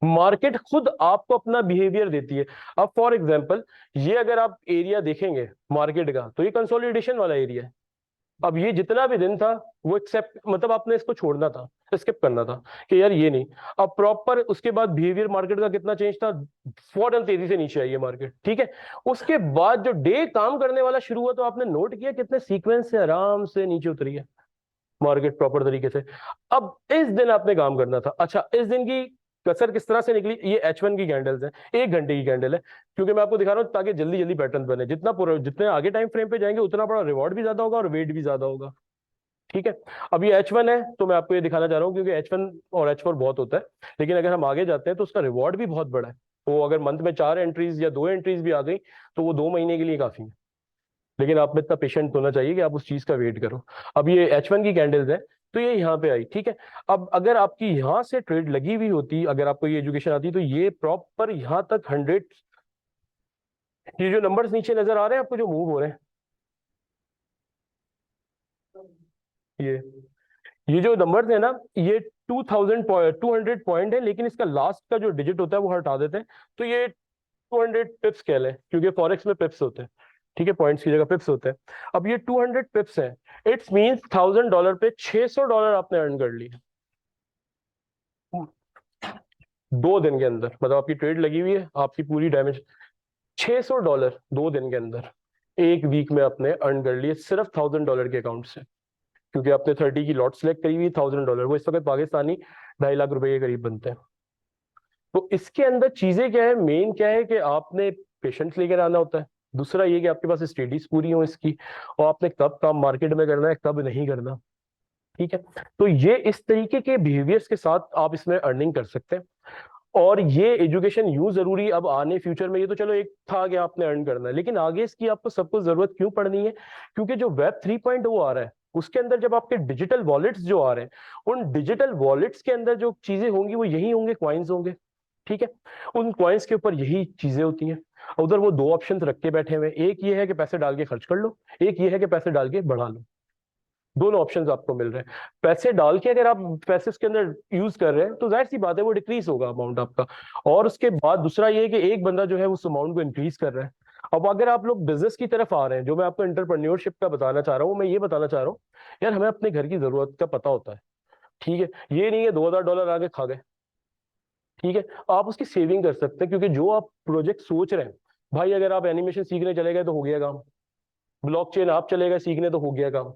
मार्केट खुद आपको अपना बिहेवियर देती है। अब फॉर एग्जांपल, ये अगर आप एरिया देखेंगे मार्केट का, तो ये कंसोलिडेशन वाला एरिया है। अब ये जितना भी दिन था, वो एक्सेप्ट, मतलब आपने इसको छोड़ना था, स्किप करना था कि यार ये नहीं। अब प्रॉपर उसके बाद बिहेवियर मार्केट का कितना चेंज था, फौरन तेजी से नीचे आई है मार्केट, ठीक है। उसके बाद जो डे काम करने वाला शुरू हुआ, तो आपने नोट किया कितने सीक्वेंस से आराम से नीचे उतरी है मार्केट प्रॉपर तरीके से। अब इस दिन आपने काम करना था। अच्छा, इस दिन की कसर किस तरह से निकली, ये H1 की कैंडल्स है, 1 घंटे की कैंडल है, क्योंकि मैं आपको दिखा रहा हूँ ताकि जल्दी जल्दी पैटर्न बने। जितने आगे टाइम फ्रेम पे जाएंगे, उतना बड़ा रिवॉर्ड भी ज्यादा होगा और वेट भी ज्यादा होगा, ठीक है। अब ये H1 है, तो मैं आपको ये दिखाना चाह रहा हूँ, क्योंकि H1 और H4 बहुत होता है, लेकिन अगर हम आगे जाते हैं तो उसका रिवॉर्ड भी बहुत बड़ा है। वो अगर मंथ में 4 एंट्रीज या 2 एंट्रीज भी आ गई, तो वो 2 महीने के लिए काफी है। लेकिन आप में इतना पेशेंट होना चाहिए कि आप उस चीज का वेट करो। अब ये H1 की कैंडल्स है, तो ये यहाँ पे आई, ठीक है। अब अगर आपकी यहाँ से ट्रेड लगी हुई होती, अगर आपको ये एजुकेशन आती, तो ये प्रॉपर यहाँ तक 100, ये जो नंबर्स नीचे नजर आ रहे हैं आपको, जो मूव हो रहे हैं, ये ये जो नंबर्स है ना, ये 200 पॉइंट है, लेकिन इसका लास्ट का जो डिजिट होता है वो हटा देते हैं, तो ये 200 पिप्स कह लें, क्योंकि फॉरेक्स में पिप्स होते हैं, ठीक है, पॉइंट्स की जगह पिप्स होते हैं। अब ये 200 पिप्स है, इट्स मींस $1000 पे $600 आपने अर्न कर लिया 2 दिन के अंदर। मतलब आपकी ट्रेड लगी हुई है, आपकी पूरी डैमेज, $600 2 दिन के अंदर, एक वीक में आपने अर्न कर लिए सिर्फ $1000 के अकाउंट से, क्योंकि आपने 30 की लॉट सेलेक्ट करी हुई। $1000 वो इस वक्त पाकिस्तानी 2.5 लाख रुपए के करीब बनते हैं। तो इसके अंदर चीजें क्या है, मेन क्या है कि आपने पेशेंस लेकर आना होता है। दूसरा ये कि आपके पास स्टडीज पूरी हो इसकी, और आपने कब काम मार्केट में करना है, कब नहीं करना, ठीक है। तो ये इस तरीके के बिहेवियर्स के साथ आप इसमें अर्निंग कर सकते हैं। और ये एजुकेशन यूं जरूरी अब आने फ्यूचर में, ये तो चलो एक था कि आपने अर्न करना है, लेकिन आगे इसकी आपको सबको जरूरत क्यों पड़नी है, क्योंकि जो वेब 3.0 आ रहा है, उसके अंदर जब आपके डिजिटल वॉलेट्स जो आ रहे हैं, उन डिजिटल वॉलेट्स के अंदर जो चीजें होंगी वो यही होंगे, क्वाइंस होंगे, ठीक है। उन क्वाइंस के ऊपर यही चीजें होती हैं। उधर वो 2 ऑप्शन रख के बैठे हुए हैं, एक ये है कि पैसे डाल के खर्च कर लो, एक ये है कि पैसे डाल के बढ़ा लो। दोनों ऑप्शंस आपको मिल रहे हैं। पैसे डाल के अगर आप पैसे उसके अंदर यूज कर रहे हैं, तो जाहिर सी बात है वो डिक्रीज होगा अमाउंट आपका। और उसके बाद दूसरा ये है कि एक बंदा जो है उस अमाउंट को इंक्रीज कर रहा है। अब अगर आप लोग बिजनेस की तरफ आ रहे हैं, जो मैं आपको एंटरप्रेन्योरशिप का बताना चाह रहा हूँ, मैं ये बताना चाह रहा हूँ, यार हमें अपने घर की जरूरत का पता होता है, ठीक है। ये नहीं है $2000 आगे खा गए, ठीक है। आप उसकी सेविंग कर सकते हैं, क्योंकि जो आप प्रोजेक्ट सोच रहे हैं, भाई अगर आप एनिमेशन सीखने चले गए तो हो गया काम, ब्लॉकचेन आप चले गए सीखने तो हो गया काम।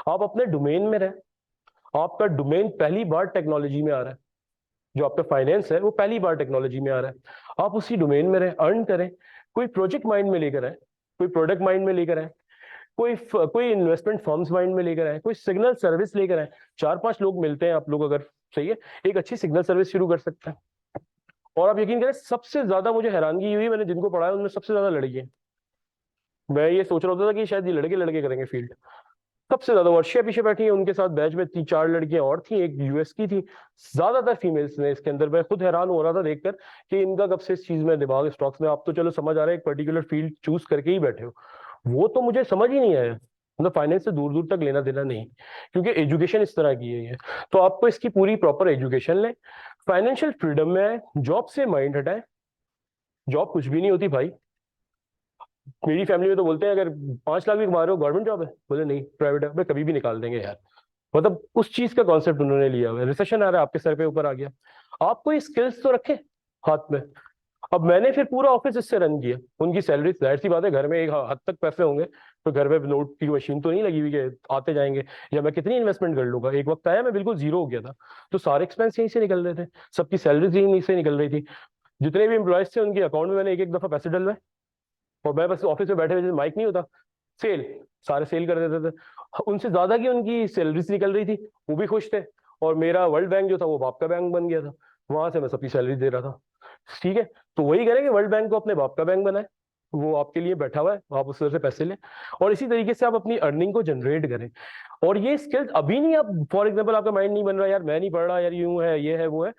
आप अपने डोमेन में रहे, आपका डोमेन पहली बार टेक्नोलॉजी में आ रहा है, जो आपका फाइनेंस है वो पहली बार टेक्नोलॉजी में आ रहा है, आप उसी डोमेन में रहे, अर्न करें, कोई प्रोजेक्ट माइंड में लेकर आए, कोई प्रोडक्ट माइंड में लेकर आए। कोई इन्वेस्टमेंट फर्म्स माइंड में लेकर आए, कोई सिग्नल सर्विस लेकर आए। 4-5 लोग मिलते हैं, आप लोग अगर सही है एक अच्छी सिग्नल सर्विस शुरू कर सकते हैं। और आप यकीन करें, सबसे ज्यादा मुझे हैरानगी हुई, मैंने जिनको पढ़ा है उनमें सबसे ज्यादा लड़की है। मैं ये सोच रहा होता था कि शायद ये लड़के लड़के करेंगे फील्ड, सबसे ज्यादा वर्षिया पीछे बैठी है, उनके साथ बैच में 3-4 लड़कियां और थी, एक यूएस की थी, ज्यादातर फीमेल्स ने इसके अंदर। मैं खुद हैरान हो रहा था देखकर कि इनका कब से इस चीज में दिमाग, स्टॉक्स में। आप तो चलो समझ आ रहा है, एक पर्टिकुलर फील्ड चूज करके ही बैठे हो, वो तो मुझे समझ ही नहीं आया। मतलब फाइनेंस से दूर दूर तक लेना देना नहीं, क्योंकि एजुकेशन इस तरह की है ये। तो आपको इसकी पूरी प्रॉपर एजुकेशन लें, फाइनेंशियल फ्रीडम में आए, जॉब से माइंड हटाए। जॉब कुछ भी नहीं होती भाई। मेरी फैमिली में तो बोलते हैं अगर 5 लाख भी कमा रहे हो गवर्नमेंट जॉब है, बोले नहीं प्राइवेट है, कभी भी निकाल देंगे यार। मतलब उस चीज का कॉन्सेप्ट उन्होंने लिया हुआ है। रिसेशन आ रहा है, आपके सर पे ऊपर आ गया, आप कोई स्किल्स तो रखे हाथ में। अब मैंने फिर पूरा ऑफिस इससे रन किया। उनकी सैलरी, जाहिर सी बात है घर में एक हद तक पैसे होंगे, तो घर में नोट की मशीन तो नहीं लगी हुई कि आते जाएंगे, या मैं कितनी इन्वेस्टमेंट कर लूंगा। एक वक्त आया मैं बिल्कुल जीरो हो गया था, तो सारे एक्सपेंस यहीं से निकल रहे थे, सबकी सैलरीज यहीं से निकल रही थी। जितने भी एम्प्लॉयज थे उनके अकाउंट में मैंने एक एक दफा पैसे डलवाए, और मैं बस ऑफिस में बैठे हुए, माइक नहीं होता, सेल, सारे सेल कर देते थे। उनसे ज्यादा की उनकी सैलरीज निकल रही थी, वो भी खुश थे। और मेरा वर्ल्ड बैंक जो था वो बाप का बैंक बन गया था, वहां से मैं सबकी सैलरी दे रहा था। ठीक है, तो वही करें कि वर्ल्ड बैंक को अपने बाप का बैंक बनाए, वो आपके लिए बैठा हुआ है, आप उससे से पैसे लें, और इसी तरीके से आप अपनी अर्निंग को जनरेट करें। और ये स्किल्स अभी नहीं, आप फॉर एग्जाम्पल आपका माइंड नहीं बन रहा यार मैं नहीं पढ़ रहा यार, यूं है ये है वो है,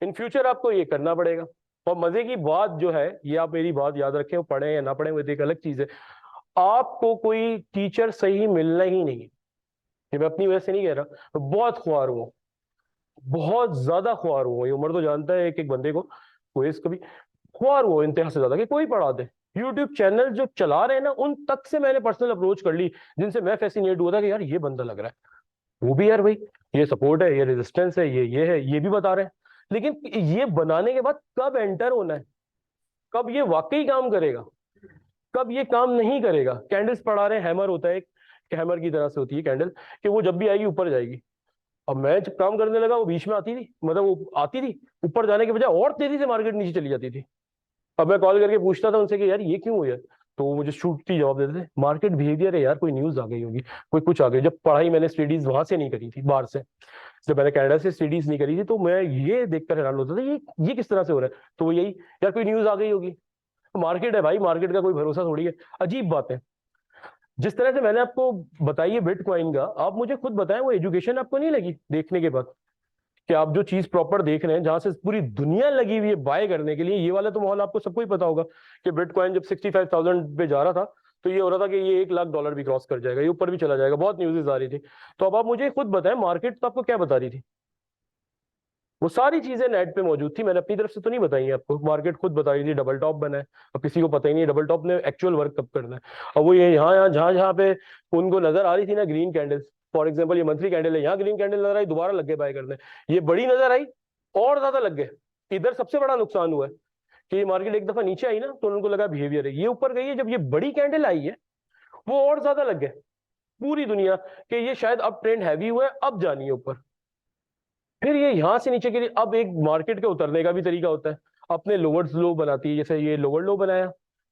इन फ्यूचर आपको ये करना पड़ेगा। और मजे की बात जो है, ये आप मेरी बात याद रखें, वो पढ़े या ना पढ़े वो तो एक अलग चीज है, आपको कोई टीचर सही मिलना ही नहीं है। ये मैं अपनी वजह से नहीं कह रहा, मैं बहुत ख्वार हूँ, बहुत ज्यादा ख्वार हूँ। ये उम्र तो जानता है एक एक बंदे को, कोई इसको भी ख्वार हुआ इंतहा से ज्यादा कि कोई पढ़ा दे। यूट्यूब चैनल जो चला रहे हैं ना, उन तक से मैंने पर्सनल अप्रोच कर ली, जिनसे मैं फैसिनेट हुआ था कि यार ये बंदा लग रहा है, वो भी यार भाई ये सपोर्ट है, ये रेजिस्टेंस है, ये है, ये भी बता रहे हैं। लेकिन ये बनाने के बाद कब एंटर होना है, कब ये वाकई काम करेगा, कब ये काम नहीं करेगा। कैंडल्स पढ़ा रहे हैं, हैमर होता है एक, हैमर की तरह से होती है कैंडल, कि वो जब भी आएगी ऊपर जाएगी। अब मैं जब काम करने लगा वो बीच में आती थी, मतलब वो आती थी ऊपर जाने के बजाय और तेजी से मार्केट नीचे चली जाती थी। अब मैं कॉल करके पूछता था उनसे कि यार ये क्यों हुआ, तो वो मुझे छूटती जवाब देते थे, मार्केट बिहेवियर है यार, कोई न्यूज आ गई होगी, कोई कुछ आ गई। जब पढ़ाई मैंने स्टडीज वहां से नहीं करी थी, बाहर से, जब मैंने कनाडा से स्टडीज नहीं करी थी, तो मैं ये देखकर हैरान होता था ये किस तरह से हो रहा है। तो वो यही, यार कोई न्यूज आ गई होगी, मार्केट है भाई, मार्केट का कोई भरोसा थोड़ी है। अजीब बात है। जिस तरह से मैंने आपको बताई है बिटकॉइन का, आप मुझे खुद बताएं वो एजुकेशन आपको नहीं लगी देखने के बाद, कि आप जो चीज प्रॉपर देख रहे हैं, जहां से पूरी दुनिया लगी हुई है बाय करने के लिए, ये वाला तो माहौल आपको सबको ही पता होगा कि बिटकॉइन जब 65,000 पे जा रहा था, तो ये हो रहा था कि ये $1 लाख भी क्रॉस कर जाएगा, ये ऊपर भी चला जाएगा, बहुत न्यूज़ेस आ रही थी। तो अब आप मुझे खुद बताएं, मार्केट तो आपको क्या बता रही थी, वो सारी चीजें नेट पे मौजूद थी, मैंने अपनी तरफ से तो नहीं बताई है आपको, मार्केट खुद बता रही थी डबल टॉप बना है। अब किसी को पता ही नहीं डबल टॉप ने एक्चुअल वर्क कब करना है। अब वो ये यहाँ यहाँ जहां जहां पे उनको नजर आ रही थी ना ग्रीन कैंडल्स, फॉर एग्जाम्पल ये मंथली कैंडल है, यहाँ ग्रीन कैंडल नजर आई, दोबारा लग गए बाय करने। ये बड़ी नजर आई, और ज्यादा लग गए। इधर सबसे बड़ा नुकसान हुआ है कि ये मार्केट एक दफा नीचे आई ना, तो उनको लगा बिहेवियर है, ये ऊपर गई है, जब ये बड़ी कैंडल आई है वो और ज्यादा लग गए पूरी दुनिया कि ये शायद अब ट्रेंड हैवी हुआ है, अब जानी है ऊपर। फिर ये यहां से नीचे के लिए, अब एक मार्केट के उतरने का भी तरीका होता है, अपने लोअर लो बनाती है, जैसे ये लोअर लो बनाया,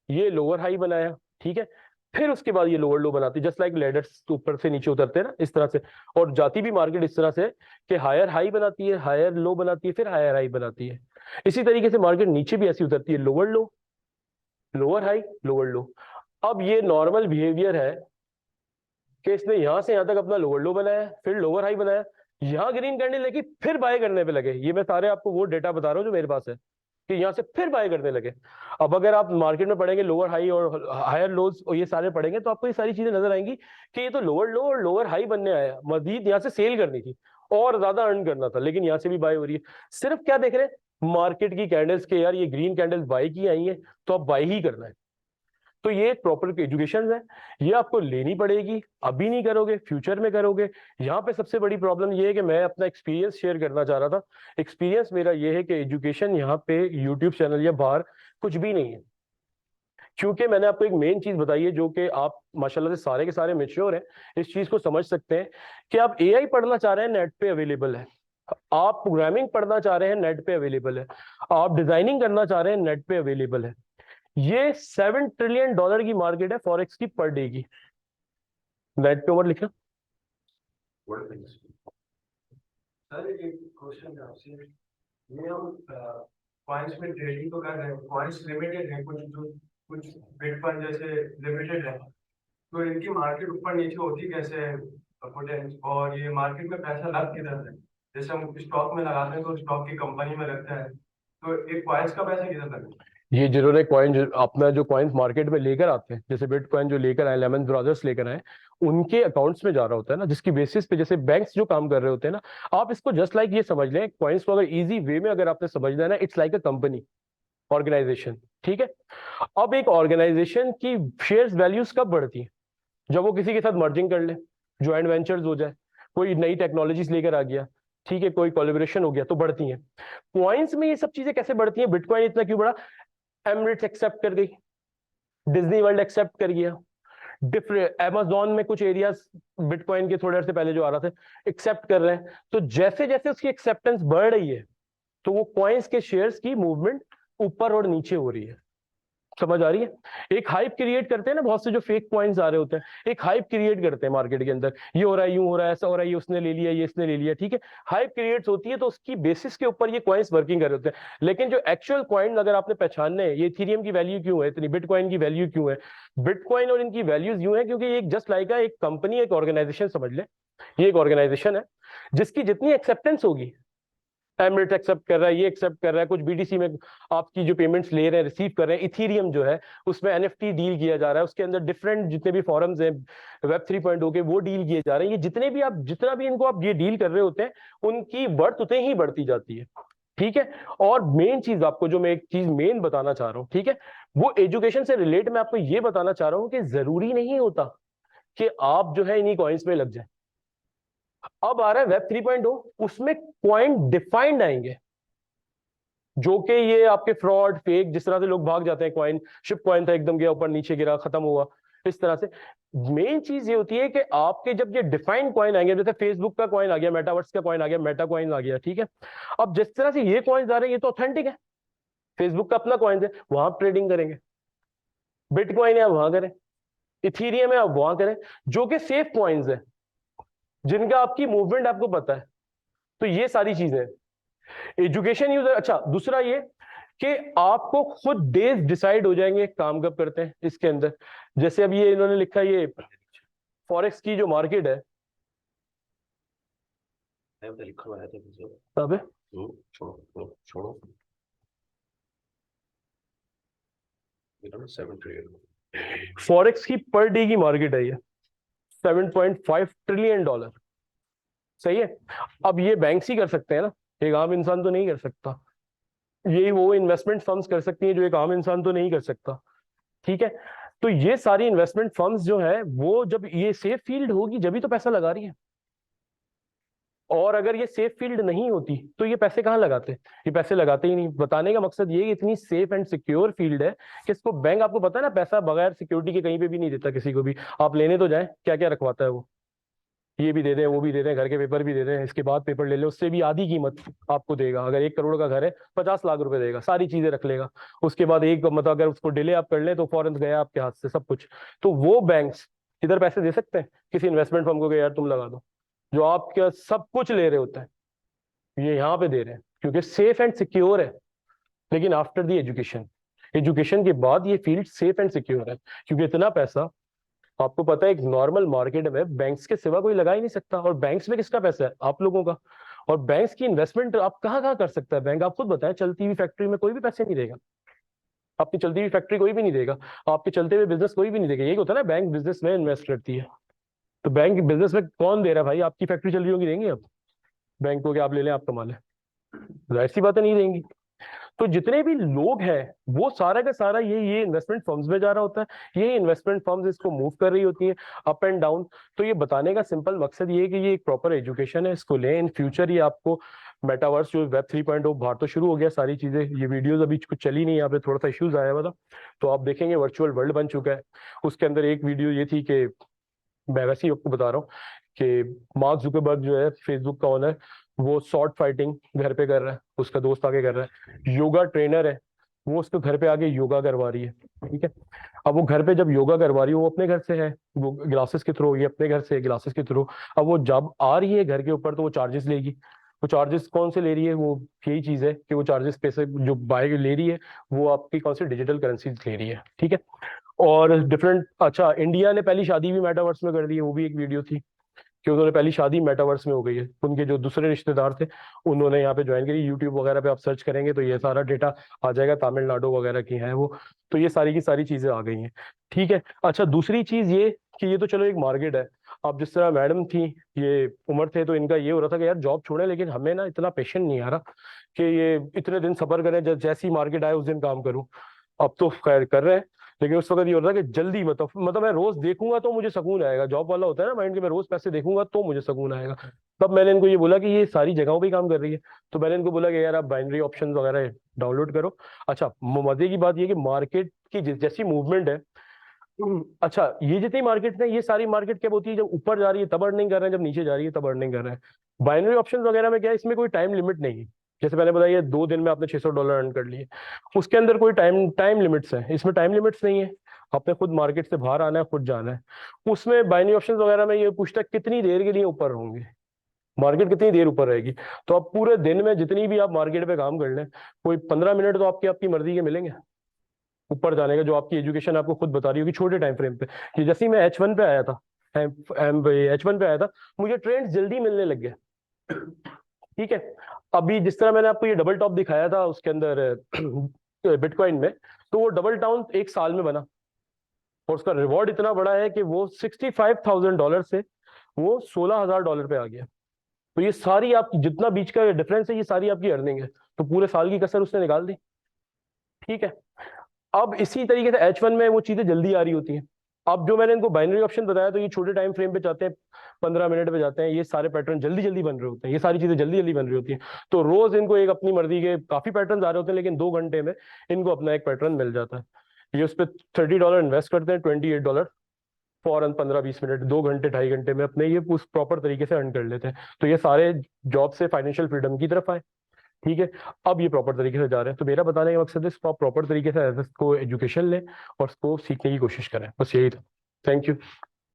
ये लोअर हाई बनाया, ठीक है, फिर उसके बाद ये लोअर लो बनाती है, जस्ट लाइक लेडर्स ऊपर से नीचे उतरते हैं ना इस तरह से। और जाती भी मार्केट इस तरह से कि हायर हाई बनाती है, हायर लो बनाती है, फिर हायर हाई बनाती है। इसी तरीके से मार्केट नीचे भी ऐसी उतरती है, लोअर लो, लोअर हाई, लोअर लो। अब ये नॉर्मल बिहेवियर है कि इसने यहां से यहां तक अपना लोअर लो बनाया, फिर लोअर हाई बनाया, यहां ग्रीन कैंडल लेके फिर बाय करने पे लगे। ये मैं सारे आपको वो डेटा बता रहा हूँ जो मेरे पास है, कि यहां से फिर बाय करने लगे। अब अगर आप मार्केट में पढ़ेंगे लोअर हाई और हायर लोज और ये सारे पढ़ेंगे, तो आपको ये सारी चीजें नजर आएंगी कि ये तो लोअर लो और लोअर हाई बनने आया, मजीद यहाँ से सेल करनी थी और ज्यादा अर्न करना था, लेकिन यहाँ से भी बाय हो रही है। सिर्फ क्या देख रहे हैं, मार्केट की कैंडल्स के, यार ये ग्रीन कैंडल्स बाय की आई है तो अब बाय ही करना है। तो ये एक प्रॉपर एजुकेशन है, ये आपको लेनी पड़ेगी, अभी नहीं करोगे फ्यूचर में करोगे। यहाँ पे सबसे बड़ी प्रॉब्लम ये है कि मैं अपना एक्सपीरियंस शेयर करना चाह रहा था। एक्सपीरियंस मेरा ये है कि एजुकेशन यहाँ पे यूट्यूब चैनल या बाहर कुछ भी नहीं है, क्योंकि मैंने आपको एक मेन चीज बताई है जो कि आप माशाल्लाह से सारे के सारे मेच्योर हैं, इस चीज को समझ सकते हैं कि आप एआई पढ़ना चाह रहे हैं, नेट पे अवेलेबल है। आप प्रोग्रामिंग पढ़ना चाह रहे हैं, नेट पे अवेलेबल है। आप डिजाइनिंग करना चाह रहे हैं, नेट पे अवेलेबल है। ये $7 ट्रिलियन की मार्केट है फॉरेक्स की पर डे की। नेट पे ओवर लिखना। सर एक क्वेश्चन है आपसे, ये हम कॉइन्स में ट्रेडिंग तो कर रहे हैं, कॉइन्स लिमिटेड है, कुछ बिटकॉइन जैसे लिमिटेड है, तो इनकी मार्केट ऊपर नीचे होती कैसे है पोटेंस, और ये मार्केट में पैसा लग किधर है? जैसे हम स्टॉक में लगाते हैं तो स्टॉक की कंपनी में लगता है, तो एक कॉइन्स का पैसा किधर लगता है? ये जिन्होंने कॉइन अपना जो कॉइन्स मार्केट में लेकर आते हैं, जैसे बिटकॉइन जो लेकर आए, लेमन ब्रदर्स लेकर आए, उनके अकाउंट्स में जा रहा होता है ना, जिसकी बेसिस पे जैसे बैंक्स जो काम कर रहे होते हैं ना, आप इसको जस्ट लाइक ये समझ लें, कॉइन्स को अगर इजी वे में अगर आपने समझना है ना, it's like a company, organization, ठीक है। अब एक ऑर्गेनाइजेशन की शेयर्स वैल्यूज कब बढ़ती है? जब वो किसी के साथ मर्जिंग कर ले, ज्वाइंट वेंचर्स हो जाए, कोई नई टेक्नोलॉजीज लेकर आ गया, ठीक है, कोई कोलैबोरेशन हो गया, तो बढ़ती हैं। कॉइन्स में ये सब चीजें कैसे बढ़ती हैं? बिटकॉइन इतना क्यों बढ़ा? एमरेट्स एक्सेप्ट कर गई, डिज्नी वर्ल्ड एक्सेप्ट कर गया, डिफरेंट अमेजोन में कुछ एरियाज बिटकॉइन के थोड़े से पहले जो आ रहा था एक्सेप्ट कर रहे हैं। तो जैसे जैसे उसकी एक्सेप्टेंस बढ़ रही है, तो वो कॉइन्स के शेयर्स की मूवमेंट ऊपर और नीचे हो रही है। समझ आ रही है? एक हाइप क्रिएट करते हैं ना, बहुत से जो फेक कॉइन्स आ रहे होते हैं, एक हाइप क्रिएट करते हैं मार्केट के अंदर, ये हो रहा है, यूं हो रहा है, ऐसा हो रहा है, ये उसने ले लिया, ये इसने ले लिया, ठीक है। हाइप क्रिएट्स होती है, तो उसकी बेसिस के ऊपर ये कॉइन्स वर्किंग कर रहे होते हैं। लेकिन जो एक्चुअल कॉइन अगर आपने पहचानने हैं, ये इथेरियम की वैल्यू क्यों है इतनी, बिटकॉइन की वैल्यू क्यों है, बिटकॉइन और इनकी वैल्यूज यूं है क्योंकि ये जस्ट लाइक एक कंपनी, एक ऑर्गेनाइजेशन समझ ले, ये एक ऑर्गेनाइजेशन है जिसकी जितनी एक्सेप्टेंस होगी, एमरेट एक्सेप्ट कर रहा है, ये एक्सेप्ट कर रहा है, कुछ बीटीसी में आपकी जो पेमेंट्स ले रहे हैं, रिसीव कर रहे हैं, इथीरियम जो है उसमें एनएफटी डील किया जा रहा है, उसके अंदर डिफरेंट जितने भी फॉरम्स हैं वेब 3.0 के, वो डील किए जा रहे हैं। ये जितने भी आप जितना भी इनको आप ये डील कर रहे होते हैं, उनकी बढ़त उतनी ही बढ़ती जाती है, ठीक है। और मेन चीज आपको जो मैं एक चीज मेन बताना चाह रहा हूं, ठीक है, वो एजुकेशन से रिलेट मैं आपको ये बताना चाह रहा हूं कि जरूरी नहीं होता कि आप जो है इन्हीं कॉइन्स में लग जाए। अब आ रहा है वेब 3.0, उसमें कॉइन डिफाइंड आएंगे, जो कि ये आपके फ्रॉड फेक जिस तरह से लोग भाग जाते हैं, कॉइन शिप कॉइन था, एकदम गया ऊपर नीचे गिरा खत्म हुआ, इस तरह से। मेन चीज ये होती है कि आपके जब ये डिफाइंड कॉइन आएंगे, जैसे फेसबुक का कॉइन आ गया, मेटावर्स का कॉइन आ गया, मेटा कॉइन आ गया, ठीक है। अब जिस तरह से ये कॉइन्स आ रहे हैं, ये तो ऑथेंटिक है, फेसबुक का अपना कॉइन है, वहां आप ट्रेडिंग करेंगे। बिटकॉइन है, आप वहां करें। इथीरियम है, आप वहां करें, जो कि सेफ कॉइन्स है, जिनका आपकी मूवमेंट आपको पता है। तो ये सारी चीजें, एजुकेशन यूजर। अच्छा, दूसरा ये कि आपको खुद डेज डिसाइड हो जाएंगे काम कब करते हैं इसके अंदर। जैसे अब ये इन्होंने लिखा, ये फॉरेक्स की जो मार्केट है, लिखा हुआ है तब छोड़ो छोड़ो, 7 ट्रिलियन फॉरेक्स की पर डे की मार्केट है ये, $7.5 ट्रिलियन। सही है। अब ये बैंक्स ही कर सकते हैं ना, एक आम इंसान तो नहीं कर सकता। यही वो इन्वेस्टमेंट फर्म्स कर सकती हैं जो एक आम इंसान तो नहीं कर सकता, ठीक है। तो ये सारी इन्वेस्टमेंट फर्म्स जो है, वो जब ये सेफ फील्ड होगी जब ही तो पैसा लगा रही है, और अगर ये सेफ फील्ड नहीं होती तो ये पैसे कहाँ लगाते? ये पैसे लगाते ही नहीं। बताने का मकसद ये इतनी सेफ एंड सिक्योर फील्ड है कि इसको बैंक, आपको पता है ना, पैसा बगैर सिक्योरिटी के कहीं पे भी नहीं देता किसी को भी। आप लेने तो जाए, क्या क्या रखवाता है वो, ये भी दे दें, वो भी दे दें, घर के पेपर भी दे दें, इसके बाद पेपर ले ले, उससे भी आधी कीमत आपको देगा। अगर 1 करोड़ का घर है, 50 लाख रुपए देगा, सारी चीजें रख लेगा। उसके बाद एक मतलब अगर उसको डिले आप कर लें तो फौरन गया आपके हाथ से सब कुछ। तो वो बैंक्स इधर पैसे दे सकते हैं किसी इन्वेस्टमेंट फर्म को कि यार तुम लगा दो, जो आपका सब कुछ ले रहे होते हैं, ये यहाँ पे दे रहे हैं क्योंकि सेफ एंड सिक्योर है। लेकिन आफ्टर दी एजुकेशन, एजुकेशन के बाद ये फील्ड सेफ एंड सिक्योर है, क्योंकि इतना पैसा आपको पता है एक नॉर्मल मार्केट में बैंक्स के सिवा कोई लगा ही नहीं सकता। और बैंक्स में किसका पैसा है? आप लोगों का। और बैंक्स की इन्वेस्टमेंट आप कहाँ कहाँ कर सकता है बैंक? आप खुद बताएं, चलती हुई फैक्ट्री में कोई भी पैसे नहीं देगा, आपकी चलती हुई फैक्ट्री कोई भी नहीं देगा, आपके चलते हुए बिजनेस कोई भी नहीं देगा। यही होता है ना, बैंक बिजनेस में इन्वेस्ट करती है। तो बैंक बिजनेस में कौन दे रहा है भाई? आपकी फैक्ट्री चल रही होगी, देंगे आप बैंक को कि आप ले लें, आप कमा लें? जाहिर सी बात है, नहीं देंगी। तो जितने भी लोग हैं, वो सारा का सारा ये इन्वेस्टमेंट फर्म्स में जा रहा होता है, ये इन्वेस्टमेंट फर्म्स इसको मूव कर रही होती है अप एंड डाउन। तो ये बताने का सिंपल मकसद ये है कि ये एक प्रॉपर एजुकेशन है, इसको लें। इन फ्यूचर ये आपको मेटावर्स जो वेब 3.0 बाहर तो शुरू हो गया, सारी चीजें, ये वीडियोस अभी कुछ चली नहीं, यहाँ पे थोड़ा सा इश्यूज आया हुआ था, तो आप देखेंगे वर्चुअल वर्ल्ड बन चुका है। उसके अंदर एक वीडियो ये थी कि मैं वैसे ही आपको बता रहा हूँ कि मार्क जुकरबर्ग जो है फेसबुक का ओनर, वो शॉर्ट फाइटिंग घर पे कर रहा है, उसका दोस्त आके कर रहा है। योगा ट्रेनर है, वो उसको घर पे आके योगा करवा रही है, ठीक है। अब वो घर पे जब योगा करवा रही है वो अपने घर से है, वो ग्लासेस के थ्रू, ये अपने घर से ग्लासेस के थ्रू। अब वो जब आ रही है घर के ऊपर तो वो चार्जेस लेगी। वो चार्जेस कौन से ले रही है, वो यही चीज है कि वो चार्जेस पैसे जो बाय ले रही है वो आपकी कौन सी डिजिटल करेंसी ले रही है, ठीक है। और डिफरेंट, अच्छा इंडिया ने पहली शादी भी मेटावर्स में कर दी है, वो भी एक वीडियो थी कि उन्होंने पहली शादी मेटावर्स में हो गई है। उनके जो दूसरे रिश्तेदार थे उन्होंने यहाँ पे ज्वाइन करी। यूट्यूब वगैरह पे आप सर्च करेंगे तो ये सारा डेटा आ जाएगा, तमिलनाडु वगैरह की है वो। तो ये सारी की सारी चीजें आ गई हैं, ठीक है। अच्छा दूसरी चीज ये कि ये तो चलो एक मार्केट है। अब जिस तरह मैडम थी, ये उम्र थे, तो इनका ये हो रहा था कि यार जॉब छोड़े, लेकिन हमें ना इतना पेशेंट नहीं आ रहा कि ये इतने दिन सफर करें, जैसी मार्केट आए उस दिन काम करूं। अब तो खैर कर रहे हैं, लेकिन उस वक्त ये होता है कि जल्दी, मतलब मैं रोज देखूंगा तो मुझे सुकून आएगा। जॉब वाला होता है ना माइंड के, मैं रोज पैसे देखूंगा तो मुझे सुकून आएगा। तब मैंने इनको ये बोला कि ये सारी जगहों पे ही काम कर रही है। तो मैंने इनको बोला कि यार आप बाइनरी ऑप्शंस वगैरह डाउनलोड करो। अच्छा मजे की बात ये कि मार्केट की जैसी मूवमेंट है, अच्छा ये जितनी मार्केट है ये सारी मार्केट क्या होती है, जब ऊपर जा रही है तब अर्निंग कर रहे हैं, जब नीचे जा रही है तब अर्निंग कर रहे हैं। बाइनरी ऑप्शंस वगैरह में क्या है, इसमें कोई टाइम लिमिट नहीं है। जैसे मैंने बताया ये 2 दिन में आपने $600 अर्न कर लिए, उसके अंदर कोई टाइम टाइम लिमिट्स है, इसमें टाइम लिमिट्स नहीं है। आपने खुद मार्केट से बाहर आना है, खुद जाना है। उसमें बाइनरी ऑप्शंस वगैरह में ये पूछता है कितनी देर के लिए ऊपर होंगे, मार्केट कितनी देर ऊपर रहेगी। तो आप पूरे दिन में जितनी भी आप मार्केट पे काम कर लें, कोई 15 मिनट तो आपकी आपकी मर्जी के मिलेंगे ऊपर जाने का, जो आपकी एजुकेशन आपको खुद बता रही होगी छोटे टाइम फ्रेम पे। कि जैसे ही मैं H1 पे आया था, H1 पे आया था, मुझे ट्रेंड्स जल्दी मिलने लग गए, ठीक है। अभी जिस तरह मैंने आपको ये डबल टॉप दिखाया था उसके अंदर बिटकॉइन में, तो वो डबल टाउन 1 साल में बना, और उसका रिवॉर्ड इतना बड़ा है कि वो $65,000 से वो $16,000 पे आ गया। तो ये सारी आपकी जितना बीच का डिफरेंस है, ये सारी आपकी अर्निंग है। तो पूरे साल की कसर उसने निकाल दी, ठीक है। अब इसी तरीके से H1 में वो चीजें जल्दी आ रही होती हैं। अब जो मैंने इनको बाइनरी ऑप्शन बताया, तो ये छोटे टाइम फ्रेम पे जाते हैं, 15 मिनट पे जाते हैं, ये सारे पैटर्न जल्दी जल्दी बन रहे होते हैं, ये सारी चीजें जल्दी जल्दी बन रही होती हैं। तो रोज इनको एक अपनी मर्जी के काफी पैटर्न आ रहे होते हैं, लेकिन 2 घंटे में इनको अपना एक पैटर्न मिल जाता है। ये उस पर $30 इन्वेस्ट करते हैं, $28 फौरन 15-20 मिनट, 2 घंटे 2.5 घंटे में अपने ये उस प्रॉपर तरीके से अर्न कर लेते हैं। तो ये सारे जॉब से फाइनेंशियल फ्रीडम की तरफ आए, ठीक है। अब ये प्रॉपर तरीके से जा रहे हैं। तो मेरा बताने का मकसद है इसको आप प्रॉपर तरीके से इसको एजुकेशन लें और इसको सीखने की कोशिश करें, बस यही था। Thank you.